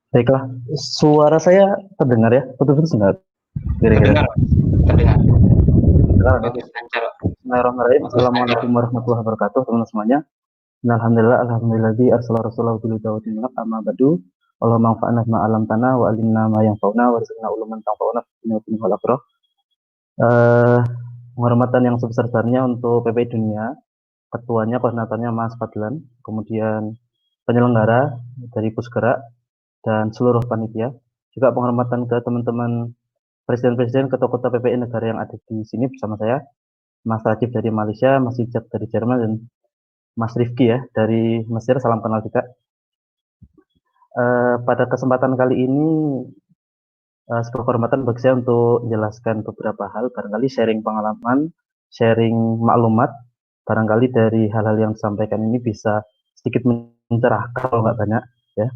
Baiklah, suara saya terdengar ya? Putus-putus enggak? Kira-kira. Terdengar, terdengar. Terdengar ya? Bagus, lancar. Bismillahirrahmanirrahim. Bagus, lancar. Assalamualaikum warahmatullahi wabarakatuh, teman-teman semuanya. Alhamdulillah, alhamdulillah, arsalah rasulahu bil huda wa dinil haq, amma ba'du. Allahumma anfa'na bima 'allamtana wa 'allimna ma yanfa'una warzuqna uluman tanfa'una fid dunya wal akhirah. Eh, Penghormatan yang sebesar-besarnya untuk PPI Dunia, ketuanya, koordinatornya Mas Fadlan, kemudian penyelenggara dari Pusgerak dan seluruh panitia. Juga penghormatan ke teman-teman presiden-presiden ketua-ketua PPI negara yang ada di sini bersama saya, Mas Rajib dari Malaysia, Mas Ijab dari Jerman, dan Mas Rifki ya dari Mesir. Salam kenal juga. Pada kesempatan kali ini sebuah kehormatan bagi saya untuk menjelaskan beberapa hal, barangkali sharing pengalaman, sharing maklumat, barangkali dari hal-hal yang disampaikan ini bisa sedikit mencerahkan kalau nggak banyak ya.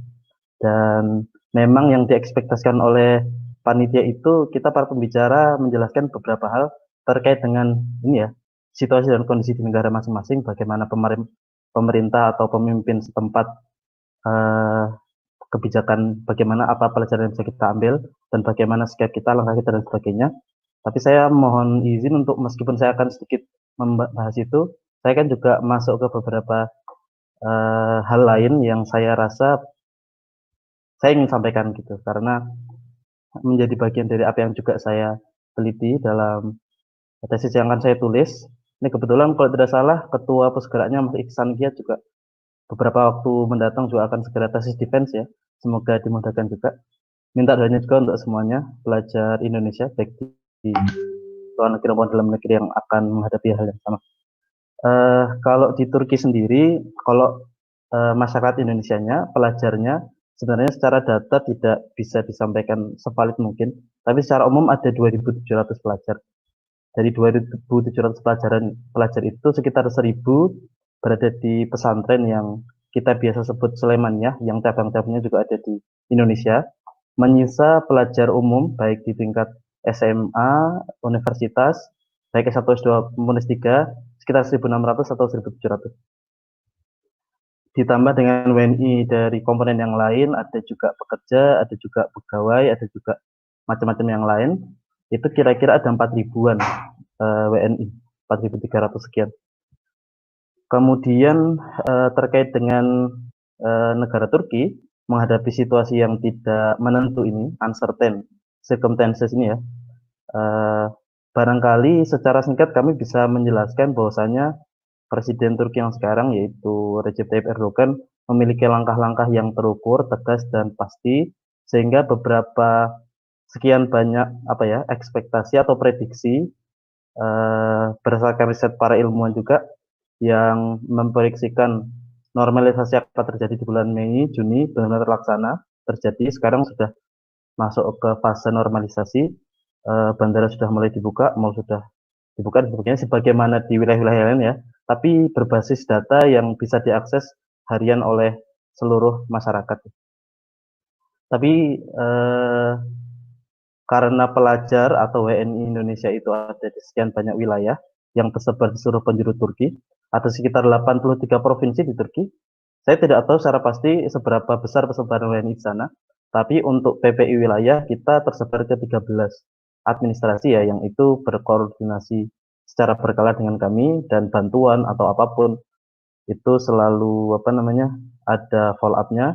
Dan memang yang diekspektasikan oleh panitia itu kita para pembicara menjelaskan beberapa hal terkait dengan ini ya, situasi dan kondisi di negara masing-masing, bagaimana pemerintah atau pemimpin setempat eh, kebijakan, bagaimana apa pelajaran yang bisa kita ambil dan bagaimana sikap kita, langkah kita dan sebagainya. Tapi saya mohon izin untuk meskipun saya akan sedikit membahas itu, saya kan juga masuk ke beberapa hal lain yang saya rasa saya ingin sampaikan gitu, karena menjadi bagian dari apa yang juga saya teliti dalam tesis yang akan saya tulis. Ini kebetulan kalau tidak salah ketua Pusgeraknya Mas Iksan Giat juga beberapa waktu mendatang juga akan segera tesis defense ya. Semoga dimudahkan juga. Minta doanya juga untuk semuanya pelajar Indonesia baik di luar negeri maupun dalam negeri yang akan menghadapi hal yang sama. Kalau di Turki sendiri, kalau masyarakat Indonesianya, pelajarnya sebenarnya secara data tidak bisa disampaikan sevalid mungkin, tapi secara umum ada 2.700 pelajar. Dari 2.700 pelajar itu sekitar 1.000 berada di pesantren yang kita biasa sebut Slemannya, yang cabang-cabangnya juga ada di Indonesia. Menyisa pelajar umum baik di tingkat SMA, universitas, baik S1, S2 maupun S3 sekitar 1.600 atau 1.700. Ditambah dengan WNI dari komponen yang lain, ada juga pekerja, ada juga pegawai, ada juga macam-macam yang lain. Itu kira-kira ada 4 ribuan WNI, 4.300 sekian. Kemudian terkait dengan negara Turki menghadapi situasi yang tidak menentu ini, uncertain circumstances ini ya, eh, barangkali secara singkat kami bisa menjelaskan bahwasanya Presiden Turki yang sekarang yaitu Recep Tayyip Erdogan memiliki langkah-langkah yang terukur, tegas dan pasti sehingga beberapa sekian banyak apa ya ekspektasi atau prediksi berdasarkan riset para ilmuwan juga yang memproyeksikan normalisasi akan terjadi di bulan Mei, Juni benar-benar terlaksana terjadi. Sekarang sudah masuk ke fase normalisasi, bandara sudah mulai dibuka, mal sudah dibuka dan sebagainya, sebagaimana di wilayah-wilayah lain ya, tapi berbasis data yang bisa diakses harian oleh seluruh masyarakat. Tapi karena pelajar atau WNI Indonesia itu ada di sekian banyak wilayah yang tersebar di seluruh penjuru Turki, ada sekitar 83 provinsi di Turki. Saya tidak tahu secara pasti seberapa besar persebaran WNI di sana, tapi untuk PPI wilayah kita tersebar ke 13 administrasi ya, yang itu berkoordinasi secara berkala dengan kami dan bantuan atau apapun itu selalu apa namanya ada follow up-nya.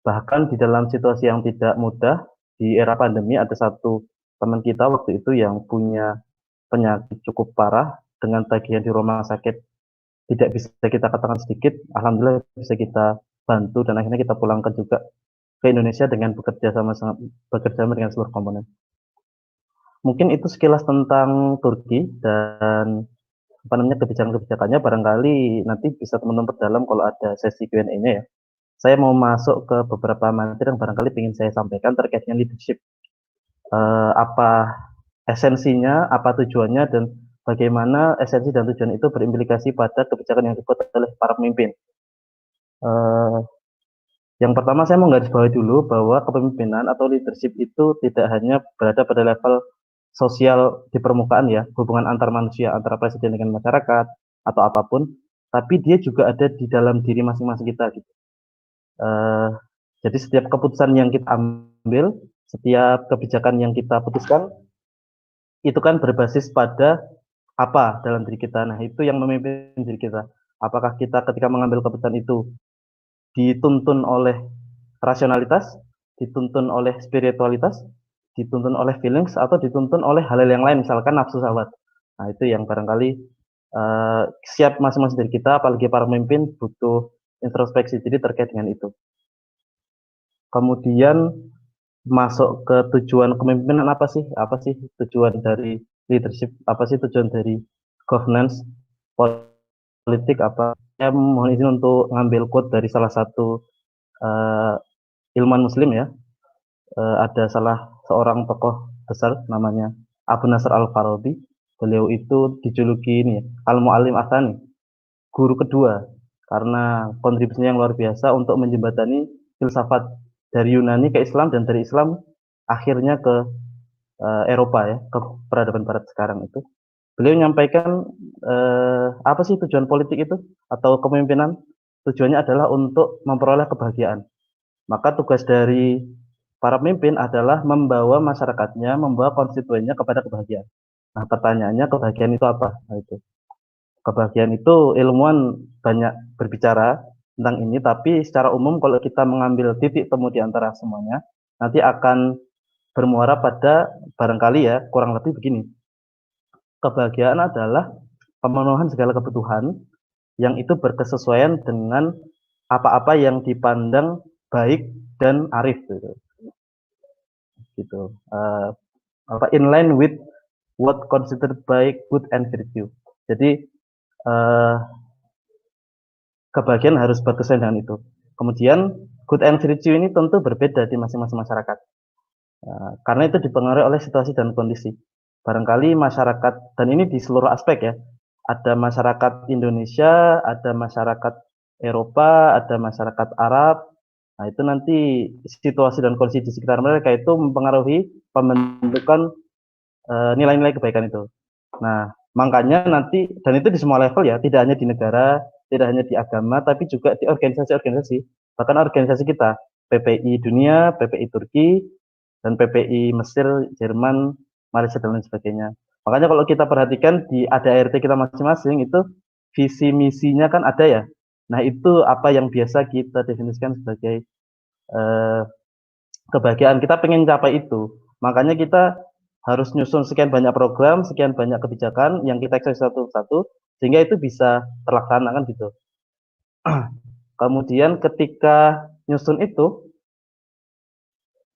Bahkan di dalam situasi yang tidak mudah di era pandemi ada satu teman kita waktu itu yang punya penyakit cukup parah dengan tagihan di rumah sakit tidak bisa kita katakan sedikit, alhamdulillah bisa kita bantu dan akhirnya kita pulangkan juga ke Indonesia dengan bekerja sama dengan seluruh komponen. Mungkin itu sekilas tentang Turki dan apa namanya kebijakan-kebijakannya, barangkali nanti bisa teman-teman perdalam kalau ada sesi Q&A-nya ya. Saya mau masuk ke beberapa materi yang barangkali ingin saya sampaikan terkait dengan leadership. Apa esensinya, apa tujuannya, dan bagaimana esensi dan tujuan itu berimplikasi pada kebijakan yang dibuat oleh para pemimpin. Eh, yang pertama saya mau garis bawahi dulu bahwa kepemimpinan atau leadership itu tidak hanya berada pada level sosial di permukaan ya, hubungan antar manusia, antara presiden dengan masyarakat atau apapun, tapi dia juga ada di dalam diri masing-masing kita gitu. Eh, Jadi setiap keputusan yang kita ambil, setiap kebijakan yang kita putuskan, itu kan berbasis pada apa dalam diri kita. Nah, itu yang memimpin diri kita. Apakah kita ketika mengambil keputusan itu dituntun oleh rasionalitas, dituntun oleh spiritualitas, dituntun oleh feelings, atau dituntun oleh hal-hal yang lain, misalkan nafsu syahwat. Nah, itu yang barangkali siap masing-masing dari kita, apalagi para pemimpin butuh introspeksi diri terkait dengan itu. Kemudian masuk ke tujuan kepemimpinan apa sih? Apa sih tujuan dari leadership? Apa sih tujuan dari governance politik apa? Saya mohon izin untuk ngambil quote dari salah satu uh, ilmuwan Muslim ya. Ada salah seorang tokoh besar namanya Abu Nasr Al-Farabi. Beliau itu dijuluki ini ya, Al-Muallim Atsani, guru kedua, karena kontribusinya yang luar biasa untuk menjembatani filsafat dari Yunani ke Islam dan dari Islam akhirnya ke Eropa ya, ke peradaban Barat sekarang itu. Beliau menyampaikan apa sih tujuan politik itu atau kepemimpinan? Tujuannya adalah untuk memperoleh kebahagiaan. Maka tugas dari para pemimpin adalah membawa masyarakatnya, membawa konstituennya kepada kebahagiaan. Nah, pertanyaannya kebahagiaan itu apa? Nah, itu. Kebahagiaan itu ilmuwan banyak berbicara tentang ini, tapi secara umum kalau kita mengambil titik temu di antara semuanya, nanti akan bermuara pada barangkali ya, kurang lebih begini. Kebahagiaan adalah pemenuhan segala kebutuhan yang itu berkesesuaian dengan apa-apa yang dipandang baik dan arif gitu. In line with what considered baik, good and virtue. Jadi kebahagiaan harus berkesesuaian dengan itu. Kemudian good and virtue ini tentu berbeda di masing-masing masyarakat. Karena itu dipengaruhi oleh situasi dan kondisi. Barangkali masyarakat, dan ini di seluruh aspek ya, ada masyarakat Indonesia, ada masyarakat Eropa, ada masyarakat Arab. Nah, itu nanti situasi dan kondisi di sekitar mereka itu mempengaruhi pembentukan nilai-nilai kebaikan itu. Nah, makanya nanti, dan itu di semua level ya, tidak hanya di negara, tidak hanya di agama, tapi juga di organisasi-organisasi, bahkan organisasi kita, PPI Dunia, PPI Turki, dan PPI Mesir, Jerman, Malaysia, dan lain sebagainya. Makanya kalau kita perhatikan di ADART kita masing-masing, itu visi misinya kan ada ya. Nah, itu apa yang biasa kita definisikan sebagai eh, kebahagiaan. Kita pengen capai itu. Makanya kita harus nyusun sekian banyak program, sekian banyak kebijakan yang kita eksekusi satu-satu, sehingga itu bisa terlaksana kan gitu. Kemudian ketika nyusun itu,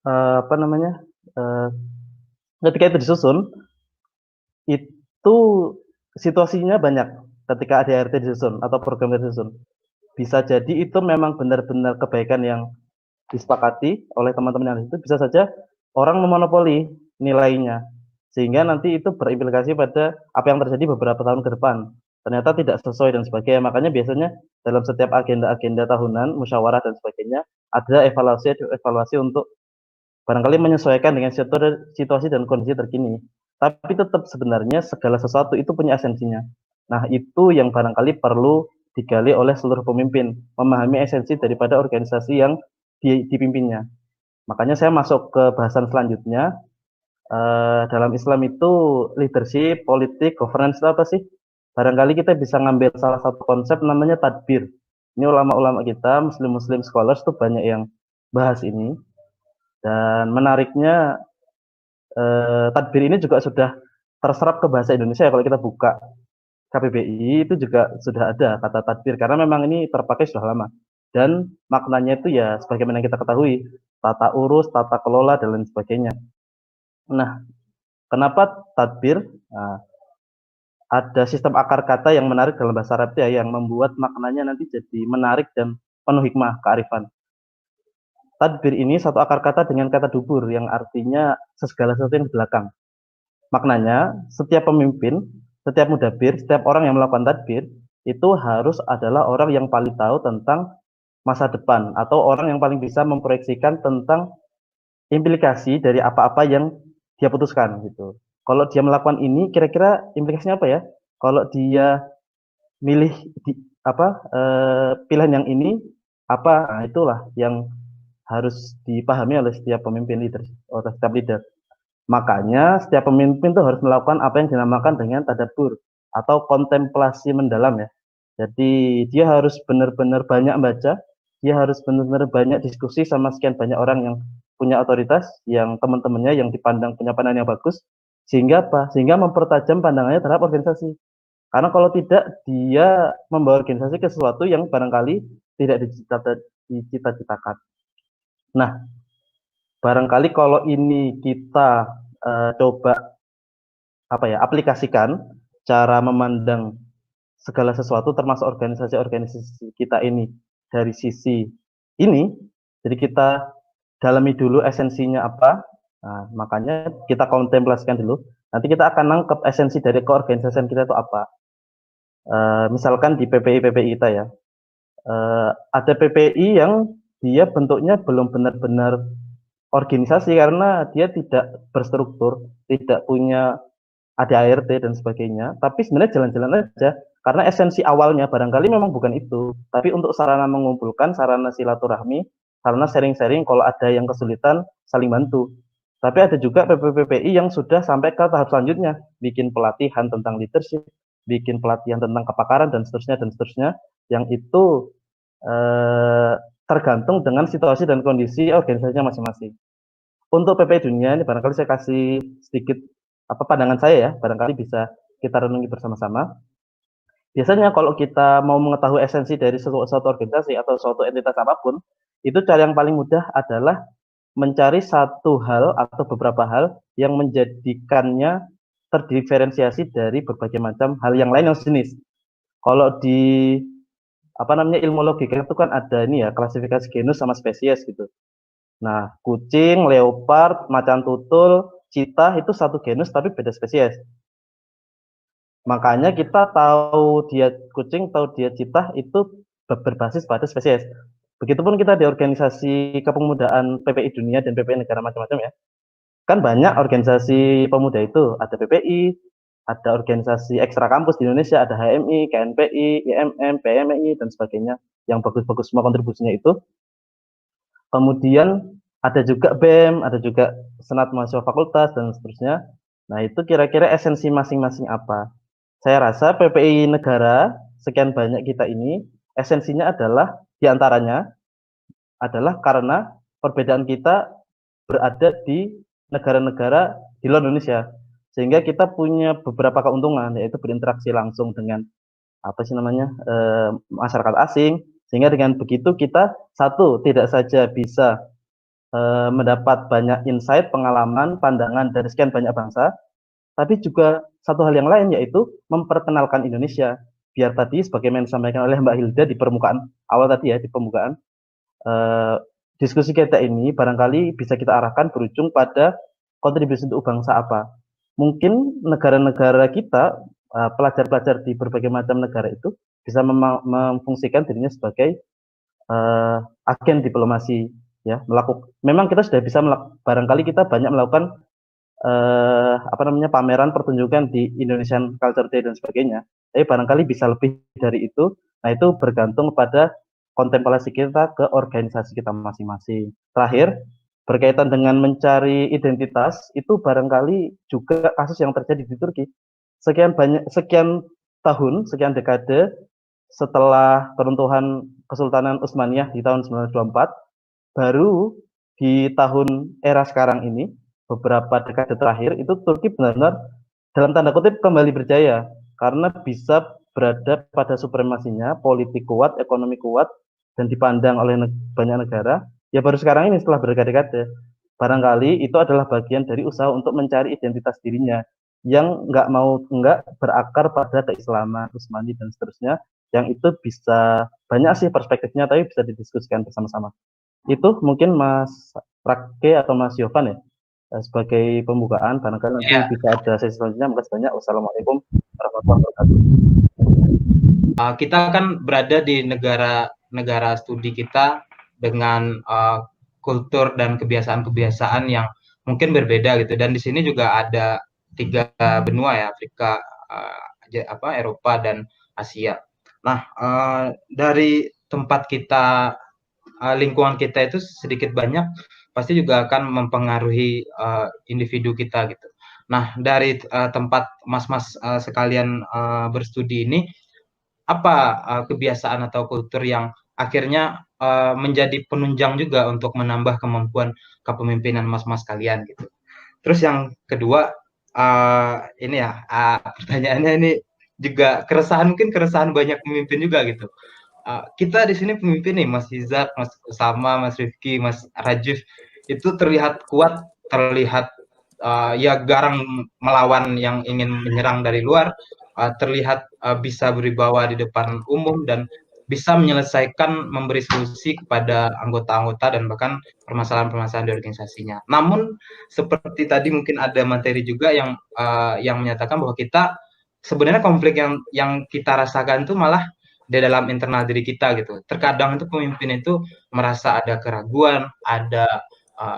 apa namanya, ketika itu disusun, itu situasinya banyak ketika ADART disusun atau program disusun. Bisa jadi itu memang benar-benar kebaikan yang disepakati oleh teman-teman yang itu, bisa saja orang memonopoli nilainya, sehingga nanti itu berimplikasi pada apa yang terjadi beberapa tahun ke depan. Ternyata tidak sesuai dan sebagainya. Makanya biasanya dalam setiap agenda-agenda tahunan, musyawarah dan sebagainya, ada evaluasi untuk barangkali menyesuaikan dengan situasi dan kondisi terkini. Tapi tetap sebenarnya segala sesuatu itu punya esensinya. Nah, itu yang barangkali perlu digali oleh seluruh pemimpin, memahami esensi daripada organisasi yang dipimpinnya. Makanya saya masuk ke bahasan selanjutnya. Dalam Islam itu leadership, politik, governance itu apa sih? Barangkali kita bisa ngambil salah satu konsep namanya tadbir. Ini ulama-ulama kita, muslim-muslim scholars tuh banyak yang bahas ini. Dan menariknya tadbir ini juga sudah terserap ke bahasa Indonesia ya. Kalau kita buka KBBI itu juga sudah ada kata tadbir karena memang ini terpakai sudah lama. Dan maknanya itu ya sebagaimana yang kita ketahui, tata urus, tata kelola dan lain sebagainya. Nah, kenapa tadbir? Nah, ada sistem akar kata yang menarik dalam bahasa Arab ya, yang membuat maknanya nanti jadi menarik dan penuh hikmah kearifan. Tadbir ini satu akar kata dengan kata dubur yang artinya segala sesuatu yang di belakang. Maknanya, setiap pemimpin, setiap mudabir, setiap orang yang melakukan tadbir, itu harus adalah orang yang paling tahu tentang masa depan, atau orang yang paling bisa memproyeksikan tentang implikasi dari apa-apa yang dia putuskan gitu. Kalau dia melakukan ini, kira-kira implikasinya apa ya? Kalau dia milih pilihan yang ini apa? Nah, itulah yang harus dipahami oleh setiap pemimpin leader, oleh setiap leader. Makanya setiap pemimpin itu harus melakukan apa yang dinamakan dengan tadabbur atau kontemplasi mendalam ya. Jadi dia harus benar-benar banyak baca, dia harus benar-benar banyak diskusi sama sekian banyak orang yang punya otoritas, yang teman-temannya yang dipandang punya pandangan yang bagus, sehingga apa? Sehingga mempertajam pandangannya terhadap organisasi. Karena kalau tidak, dia membawa organisasi ke sesuatu yang barangkali tidak dicita-citakan. Nah, barangkali kalau ini kita coba apa ya aplikasikan cara memandang segala sesuatu termasuk organisasi-organisasi kita ini dari sisi ini, jadi kita dalami dulu esensinya apa. Nah, makanya kita kontemplasikan dulu. Nanti kita akan nangkep esensi dari keorganisasian kita itu apa. Misalkan di PPI kita ya, ada PPI yang dia bentuknya belum benar-benar organisasi karena dia tidak berstruktur, tidak punya ADART dan sebagainya, tapi sebenarnya jalan-jalan aja karena esensi awalnya barangkali memang bukan itu, tapi untuk sarana mengumpulkan, sarana silaturahmi, sarana sharing-sharing kalau ada yang kesulitan saling bantu. Tapi ada juga PPPI yang sudah sampai ke tahap selanjutnya, bikin pelatihan tentang leadership, bikin pelatihan tentang kepakaran dan seterusnya, yang itu tergantung dengan situasi dan kondisi organisasinya masing-masing. Untuk PPI dunia ini barangkali saya kasih sedikit apa pandangan saya ya, barangkali bisa kita renungi bersama-sama. Biasanya kalau kita mau mengetahui esensi dari suatu organisasi atau suatu entitas apapun, itu cara yang paling mudah adalah mencari satu hal atau beberapa hal yang menjadikannya terdiferensiasi dari berbagai macam hal yang lain yang sejenis. Kalau di apa namanya ilmu logika itu kan ada ini ya klasifikasi genus sama spesies gitu. Nah, kucing, leopard, macan tutul, cheetah itu satu genus tapi beda spesies. Makanya kita tahu dia kucing, tahu dia cheetah itu berbasis pada spesies. Begitupun kita di organisasi kepemudaan PPI dunia dan PPI negara macam-macam ya. Kan banyak organisasi pemuda itu, ada PPI, ada organisasi ekstra kampus di Indonesia, ada HMI, KNPI, IMM, PMI dan sebagainya yang bagus-bagus semua kontribusinya itu. Kemudian ada juga BEM, ada juga senat mahasiswa fakultas dan seterusnya. Nah, itu kira-kira esensi masing-masing apa? Saya rasa PPI negara sekian banyak kita ini esensinya adalah diantaranya adalah karena perbedaan kita berada di negara-negara di luar Indonesia, sehingga kita punya beberapa keuntungan yaitu berinteraksi langsung dengan apa sih namanya masyarakat asing, sehingga dengan begitu kita satu tidak saja bisa mendapat banyak insight, pengalaman, pandangan dari sekian banyak bangsa, tapi juga satu hal yang lain yaitu memperkenalkan Indonesia. Biar tadi sebagaimana disampaikan oleh Mbak Hilda di permukaan awal tadi ya, di pembukaan, eh, diskusi kita ini barangkali bisa kita arahkan berujung pada kontribusi untuk bangsa apa. Mungkin negara-negara kita, pelajar-pelajar di berbagai macam negara itu bisa memfungsikan dirinya sebagai agen diplomasi ya, memang kita sudah bisa barangkali kita banyak melakukan apa namanya pameran pertunjukan di Indonesian Culture Day dan sebagainya. Tapi barangkali bisa lebih dari itu. Nah, itu bergantung pada kontemplasi kita ke organisasi kita masing-masing. Terakhir, berkaitan dengan mencari identitas, itu barangkali juga kasus yang terjadi di Turki. Sekian tahun, sekian dekade setelah keruntuhan Kesultanan Utsmaniyah di tahun 1924, baru di tahun era sekarang ini, beberapa dekade terakhir, itu Turki benar-benar dalam tanda kutip kembali berjaya karena bisa berada pada supremasinya, politik kuat, ekonomi kuat, dan dipandang oleh banyak negara. Ya baru sekarang ini setelah berkali-kali, barangkali itu adalah bagian dari usaha untuk mencari identitas dirinya yang nggak berakar pada keislaman, Utsmani dan seterusnya, yang itu bisa banyak sih perspektifnya, tapi bisa didiskusikan bersama-sama. Itu mungkin Mas Rake atau Mas Yovan ya, sebagai pembukaan, barangkali nanti Ya, bisa ada sesi selanjutnya. Makasih banyak. Wassalamualaikum warahmatullahi wabarakatuh. kita kan berada di negara studi kita dengan kultur dan kebiasaan-kebiasaan yang mungkin berbeda gitu. Dan di sini juga ada 3 benua ya, Afrika, Eropa dan Asia. Nah, dari tempat kita lingkungan kita itu sedikit banyak pasti juga akan mempengaruhi individu kita gitu. Nah, dari tempat mas-mas sekalian berstudi ini, apa kebiasaan atau kultur yang akhirnya menjadi penunjang juga untuk menambah kemampuan kepemimpinan mas-mas kalian gitu. Terus yang kedua, ini ya pertanyaannya ini juga keresahan, mungkin keresahan banyak pemimpin juga gitu. Kita di sini pemimpin nih, Mas Izak, Mas Usama, Mas Rifki, Mas Rajif, itu terlihat kuat, terlihat ya garang melawan yang ingin menyerang dari luar, terlihat bisa berwibawa di depan umum dan bisa menyelesaikan, memberi solusi kepada anggota-anggota dan bahkan permasalahan-permasalahan di organisasinya. Namun seperti tadi mungkin ada materi juga yang menyatakan bahwa kita sebenarnya konflik yang kita rasakan itu malah di dalam internal diri kita gitu. Terkadang itu pemimpin itu merasa ada keraguan, ada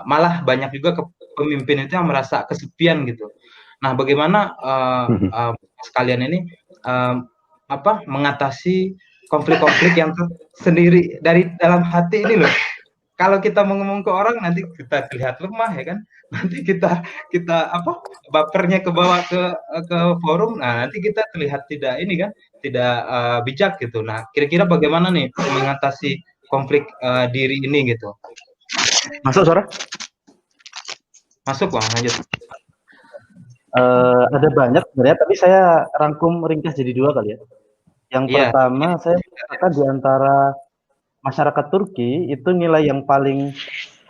malah banyak juga pemimpin itu yang merasa kesepian gitu. Nah, bagaimana sekalian ini mengatasi konflik-konflik yang sendiri dari dalam hati ini loh. Kalau kita mau ngomong ke orang nanti kita terlihat lemah ya kan. Nanti kita bapernya ke bawah ke forum. Nah, nanti kita terlihat tidak ini kan, tidak bijak gitu. Nah, kira-kira bagaimana nih mengatasi konflik diri ini gitu? Masuk suara? Masuk Bang, lanjut. Ada banyak sebenarnya, tapi saya rangkum ringkas jadi 2 kali ya. Yang pertama, saya katakan di antara masyarakat Turki itu nilai yang paling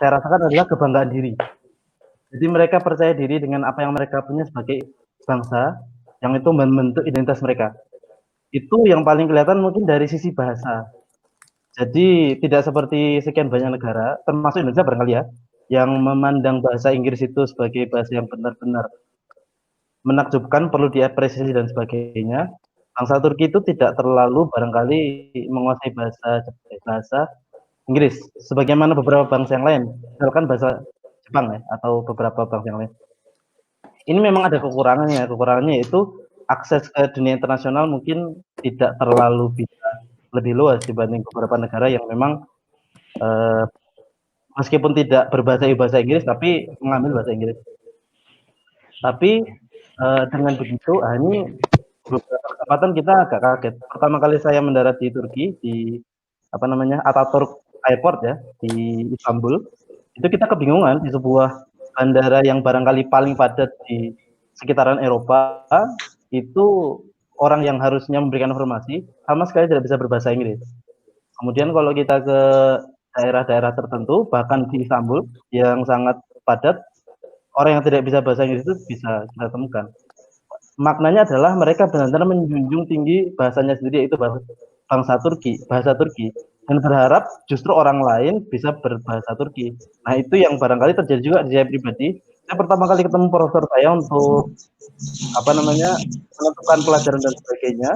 saya rasakan adalah kebanggaan diri. Jadi mereka percaya diri dengan apa yang mereka punya sebagai bangsa, yang itu membentuk identitas mereka. Itu yang paling kelihatan mungkin dari sisi bahasa. Jadi tidak seperti sekian banyak negara, termasuk Indonesia barangkali ya, yang memandang bahasa Inggris itu sebagai bahasa yang benar-benar menakjubkan, perlu diapresiasi dan sebagainya. Bangsa Turki itu tidak terlalu barangkali menguasai bahasa Inggris, sebagaimana beberapa bangsa yang lain, misalkan bahasa Jepang ya, atau beberapa bangsa yang lain. Ini memang ada kekurangannya. Kekurangannya yaitu akses ke dunia internasional mungkin tidak terlalu bisa lebih luas dibanding beberapa negara yang memang meskipun tidak berbahasa Inggris tapi mengambil bahasa Inggris. Tapi dengan begitu, ini beberapa kesempatan kita agak kaget. Pertama kali saya mendarat di Turki, di Ataturk Airport ya, di Istanbul, itu kita kebingungan di sebuah bandara yang barangkali paling padat di sekitaran Eropa, itu orang yang harusnya memberikan informasi sama sekali tidak bisa berbahasa Inggris. Kemudian kalau kita ke daerah-daerah tertentu, bahkan di Istanbul yang sangat padat, orang yang tidak bisa bahasa Inggris itu bisa kita temukan. Maknanya adalah mereka benar-benar menjunjung tinggi bahasanya sendiri, yaitu bahasa Turki, dan berharap justru orang lain bisa berbahasa Turki. Nah, itu yang barangkali terjadi juga di saya pribadi. Saya pertama kali ketemu profesor saya untuk menentukan pelajaran dan sebagainya,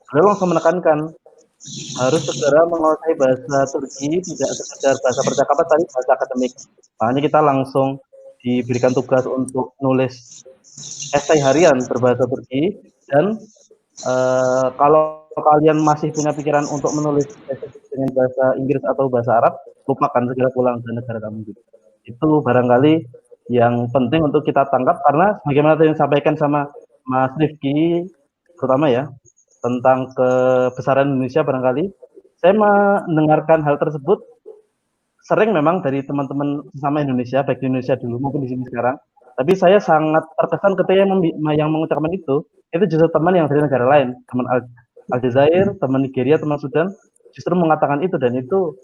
beliau langsung menekankan harus segera menguasai bahasa Turki, tidak sekedar bahasa percakapan, tapi bahasa akademik. Makanya kita langsung diberikan tugas untuk nulis esai harian berbahasa Turki, dan kalau kalian masih punya pikiran untuk menulis esai dengan bahasa Inggris atau bahasa Arab, lupakan, segera pulang ke negara kamu gitu. Itu barangkali yang penting untuk kita tangkap, karena bagaimana tadi yang disampaikan sama Mas Rifki terutama ya, tentang kebesaran Indonesia barangkali, saya mendengarkan hal tersebut sering memang dari teman-teman sesama Indonesia, baik di Indonesia dulu maupun di sini sekarang. Tapi saya sangat terkesan ketika yang mengucapkan itu justru teman yang dari negara lain, teman Aljazair, teman Nigeria, teman Sudan, justru mengatakan itu, dan itu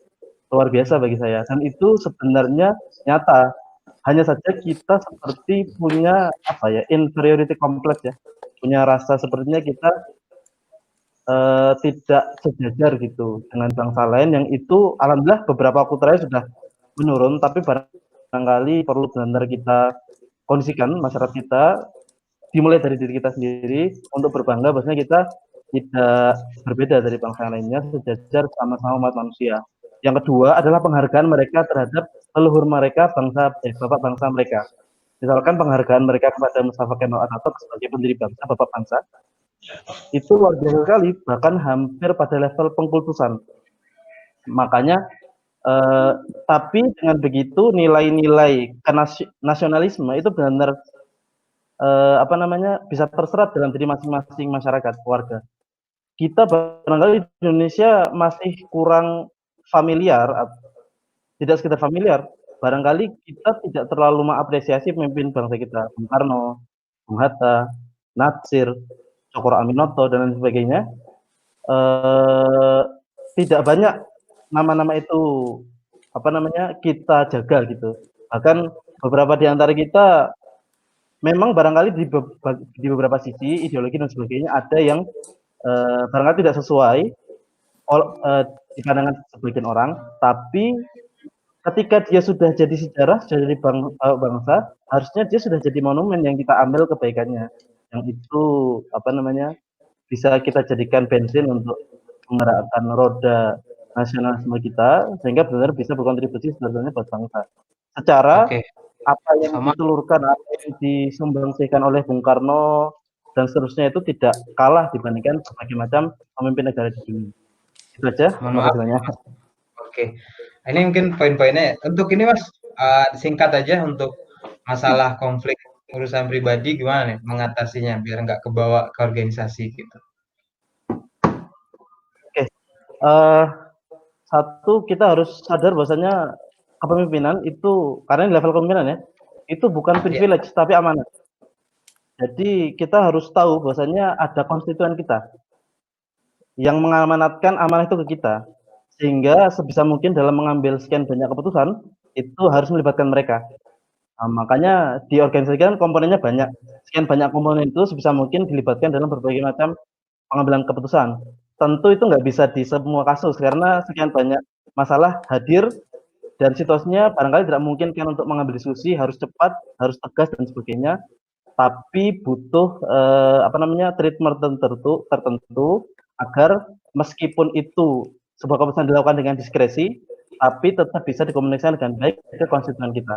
luar biasa bagi saya. Dan itu sebenarnya nyata. Hanya saja kita seperti punya inferiority complex ya, punya rasa sepertinya kita tidak sejajar gitu dengan bangsa lain, yang itu alhamdulillah beberapa kutranya sudah menurun, tapi barangkali perlu benar-benar kita kondisikan masyarakat kita, dimulai dari diri kita sendiri untuk berbangga bahwasanya kita tidak berbeda dari bangsa lainnya, sejajar sama-sama umat manusia. Yang kedua adalah penghargaan mereka terhadap leluhur mereka, bapak bangsa mereka. Misalkan penghargaan mereka kepada Mustafa Kemal Atatürk sebagai pendiri bangsa, bapak bangsa, itu luar biasa sekali, bahkan hampir pada level pengkultusan. Makanya Eee, tapi dengan begitu nilai-nilai nasionalisme itu benar-benar, apa namanya, bisa terserap dalam diri masing-masing masyarakat, warga. Kita barangkali di Indonesia masih kurang familiar, tidak sekedar familiar, barangkali kita tidak terlalu mengapresiasi pemimpin bangsa kita, Bung Karno, Bung Hatta, Natsir, Cokro Aminoto, dan lain sebagainya. Tidak banyak nama-nama itu apa namanya kita jaga gitu. Bahkan beberapa di antara kita memang barangkali di beberapa sisi ideologi dan sebagainya ada yang barangkali tidak sesuai di pandangan sebagian orang, tapi ketika dia sudah jadi sejarah, sudah jadi bangsa, harusnya dia sudah jadi monumen yang kita ambil kebaikannya, yang itu apa namanya bisa kita jadikan bensin untuk menggerakkan roda nasionalisme kita sehingga benar-benar bisa berkontribusi sebenarnya buat bangsa. Secara Oke, apa yang sama. ditelurkan, apa yang disumbangsikan oleh Bung Karno dan seterusnya itu tidak kalah dibandingkan berbagai macam pemimpin negara di dunia. Itu aja. Mohon Terima maaf, kasih banyak. Mas. Oke. Ini mungkin poin-poinnya. Untuk ini Mas, singkat aja untuk masalah konflik urusan pribadi gimana nih mengatasinya biar nggak kebawa ke organisasi gitu. Oke. Uh, Satu, kita harus sadar bahwasanya kepemimpinan itu karena ini level kepemimpinan ya, itu bukan Ya, privilege tapi amanah. Jadi kita harus tahu bahwasanya ada konstituen kita yang mengamanatkan amanah itu ke kita. Sehingga sebisa mungkin dalam mengambil sekian banyak keputusan itu harus melibatkan mereka. Nah, makanya di organisasi kan komponennya banyak. Sekian banyak komponen itu sebisa mungkin dilibatkan dalam berbagai macam pengambilan keputusan. Tentu itu nggak bisa di semua kasus karena sekian banyak masalah hadir dan situasinya barangkali tidak mungkin kan untuk mengambil diskusi, harus cepat, harus tegas dan sebagainya. Tapi butuh apa namanya treatment tertentu agar meskipun itu sebuah keputusan dilakukan dengan diskresi, tapi tetap bisa dikomunikasikan dengan baik ke konstituen kita.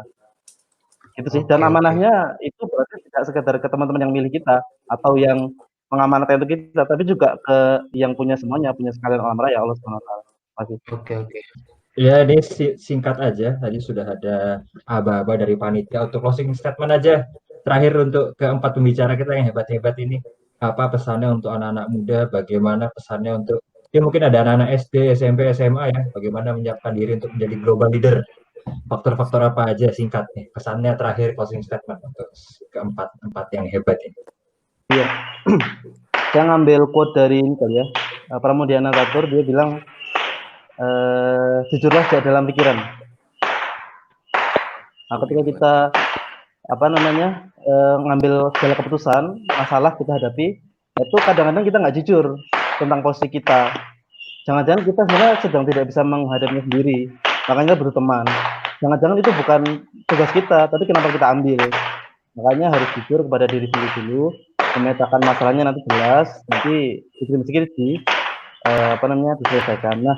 Itu sih. Dan oke oke. amanahnya itu berarti tidak sekedar ke teman-teman yang milih kita atau yang mengamanatkan itu kita, tapi juga ke yang punya semuanya, punya sekalian alam raya Allah Subhanahu wa taala. Oke oke. Ya, ini singkat aja. Tadi sudah ada aba-aba dari panitia untuk closing statement aja. Terakhir untuk keempat pembicara kita yang hebat-hebat ini, apa pesannya untuk anak-anak muda? Bagaimana pesannya untuk ya mungkin ada anak-anak SD, SMP, SMA ya, bagaimana menyiapkan diri untuk menjadi global leader? Faktor-faktor apa aja singkat nih? Pesannya terakhir closing statement untuk keempat yang hebat ini. Iya. Saya ngambil quote dari ini kali ya. Pramudiana Thakur, dia bilang jujurlah sejak dalam pikiran. Nah, ketika kita apa namanya ngambil segala keputusan, masalah kita hadapi, itu kadang-kadang kita nggak jujur tentang posisi kita. Jangan-jangan kita sebenarnya sedang tidak bisa menghadapinya sendiri, makanya butuh teman. Jangan-jangan itu bukan tugas kita, tapi kenapa kita ambil? Makanya harus jujur kepada diri sendiri dulu, memetakan masalahnya nanti jelas, nanti sedikit-sedikit apa namanya diselesaikan. Nah,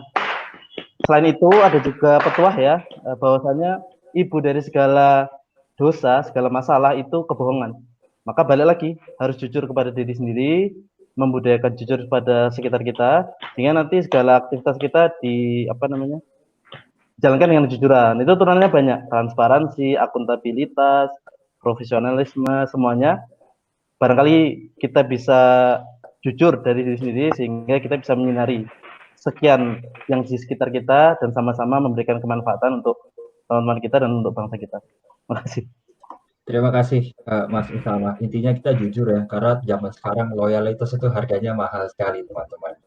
selain itu ada juga petuah ya, bahwasanya ibu dari segala dosa, segala masalah itu kebohongan. Maka balik lagi, harus jujur kepada diri sendiri, membudayakan jujur kepada sekitar kita, sehingga nanti segala aktivitas kita di apa namanya jalankan dengan kejujuran. Itu turunannya banyak, transparansi, akuntabilitas, profesionalisme, semuanya. Barangkali kita bisa jujur dari diri sendiri sehingga kita bisa menyinari sekian yang di sekitar kita dan sama-sama memberikan kemanfaatan untuk teman-teman kita dan untuk bangsa kita. Terima kasih. Terima kasih Mas Usama. Intinya kita jujur ya, karena zaman sekarang loyalitas itu harganya mahal sekali teman-teman.